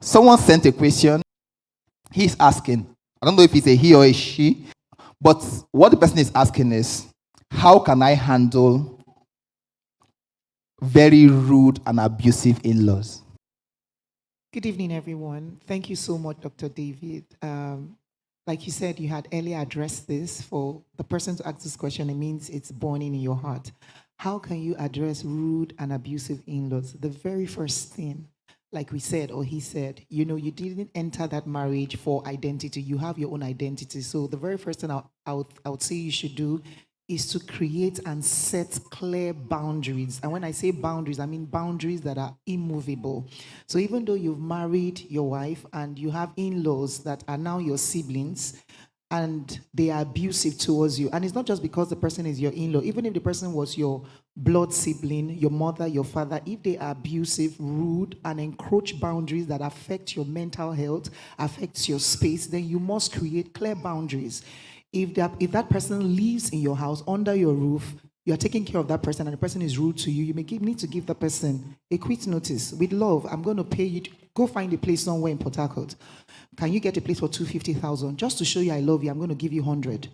Someone sent a question. He's asking, I don't know if it's a he or a she, but what the person is asking is, how can I handle very rude and abusive in-laws? Good evening, everyone. Thank you so much, Dr. David. Like you said, you had earlier addressed this. For the person to ask this question, it means it's burning in your heart. How can you address rude and abusive in-laws? The very first thing, like we said, or he said, you didn't enter that marriage for identity. You have your own identity. So the very first thing I would say you should do is to create and set clear boundaries. And when I say boundaries, I mean boundaries that are immovable. So even though you've married your wife and you have in-laws that are now your siblings, and they are abusive towards you. And it's not just because the person is your in-law. Even if the person was your blood sibling, your mother, your father, if they are abusive, rude, and encroach boundaries that affect your mental health, affects your space, then you must create clear boundaries. If that person lives in your house, under your roof, you are taking care of that person and the person is rude to you, you may need to give the person a quit notice. With love, I'm going to pay you to go find a place somewhere in Port Harcourt. Can you get a place for 250,000? Just to show you I love you, I'm going to give you 100.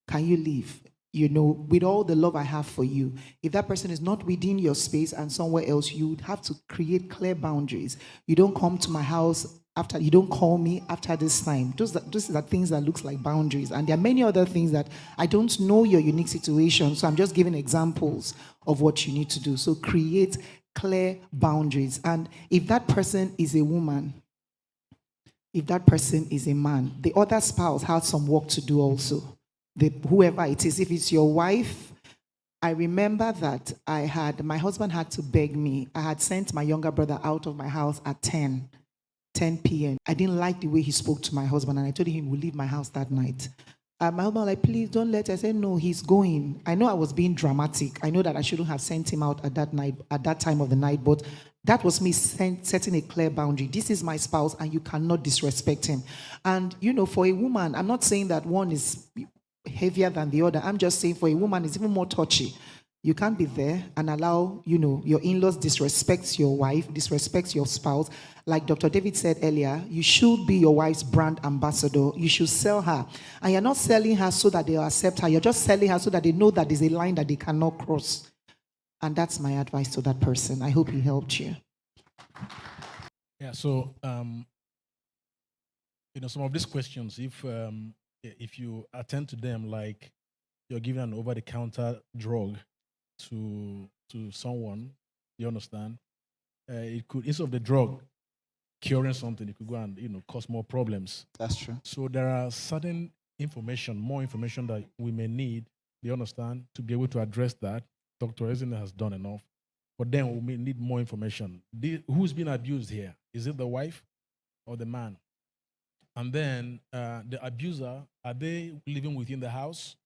Can you leave? With all the love I have for you. If that person is not within your space and somewhere else, you would have to create clear boundaries. You don't come to my house after, you don't call me after this time. Those are things that looks like boundaries. And there are many other things that I don't know your unique situation, so I'm just giving examples of what you need to do. So create clear boundaries. And if that person is a woman, if that person is a man, the other spouse has some work to do also. Whoever it is, if it's your wife, I remember that my husband had to beg me. I had sent my younger brother out of my house at 10 p.m. I didn't like the way he spoke to my husband, and I told him he would leave my house that night. My husband was like, please don't let. I said, no, he's going. I know I was being dramatic. I know that I shouldn't have sent him out at that time of the night, but that was me setting a clear boundary. This is my spouse, and you cannot disrespect him. And, for a woman, I'm not saying that one is heavier than the other. I'm just saying for a woman, it's even more touchy. You can't be there and allow, your in-laws disrespect your wife, disrespect your spouse. Like Dr. David said earlier, you should be your wife's brand ambassador. You should sell her. And you're not selling her so that they'll accept her. You're just selling her so that they know that there's a line that they cannot cross. And that's my advice to that person. I hope he helped you. Yeah, so, some of these questions, if you attend to them like you're giving an over-the-counter drug to someone, you understand? It could, instead of the drug curing something, it could go and cause more problems. That's true. So there are certain more information that we may need, you understand, to be able to address that. Dr. Ezine has done enough, but then we may need more information. Who's been abused here? Is it the wife or the man? And then the abuser, are they living within the house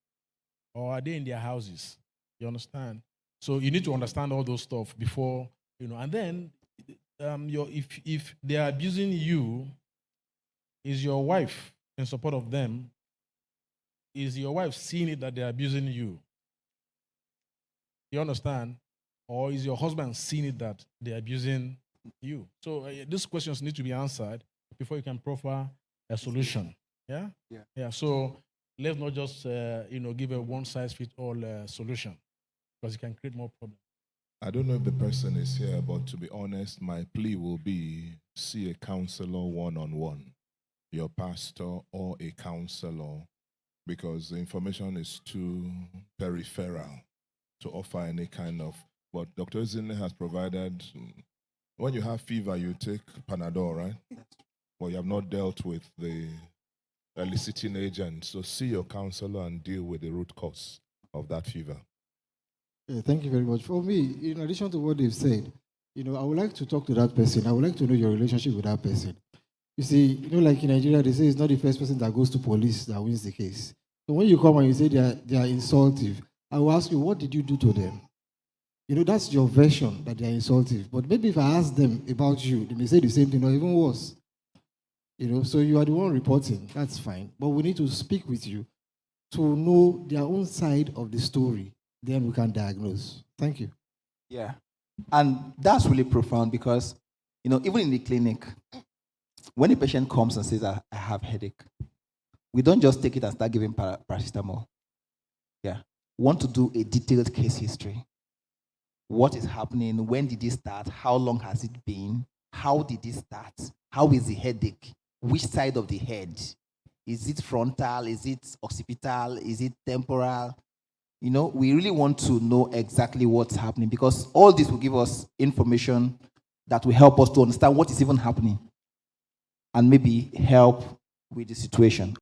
or are they in their houses? You understand? So you need to understand all those stuff before, and then if they are abusing you, is your wife in support of them? Is your wife seeing it that they're abusing you? You understand? Or is your husband seeing it that they're abusing you? So these questions need to be answered before you can proffer a solution. Yeah? Yeah. So let's not just, give a one-size-fits-all solution, because it can create more problems. I don't know if the person is here, but to be honest, my plea will be see a counselor one-on-one, your pastor or a counselor, because the information is too peripheral to offer any kind of. But Dr. Ezine has provided, when you have fever, you take Panadol, right? But you have not dealt with the eliciting agent. So see your counselor and deal with the root cause of that fever. Yeah, thank you very much. For me, in addition to what they've said, I would like to talk to that person. I would like to know your relationship with that person. You see, like in Nigeria, they say it's not the first person that goes to police that wins the case. So when you come and you say they are insultive, I will ask you, what did you do to them? That's your version that they are insultive. But maybe if I ask them about you, they may say the same thing or even worse. So you are the one reporting. That's fine. But we need to speak with you to know their own side of the story. Then we can diagnose. Thank you. Yeah. And that's really profound because, even in the clinic, when a patient comes and says, I have headache, we don't just take it and start giving paracetamol. Yeah. We want to do a detailed case history. What is happening? When did it start? How long has it been? How did it start? How is the headache? Which side of the head? Is it frontal? Is it occipital? Is it temporal? You know, we really want to know exactly what's happening, because all this will give us information that will help us to understand what is even happening and maybe help with the situation.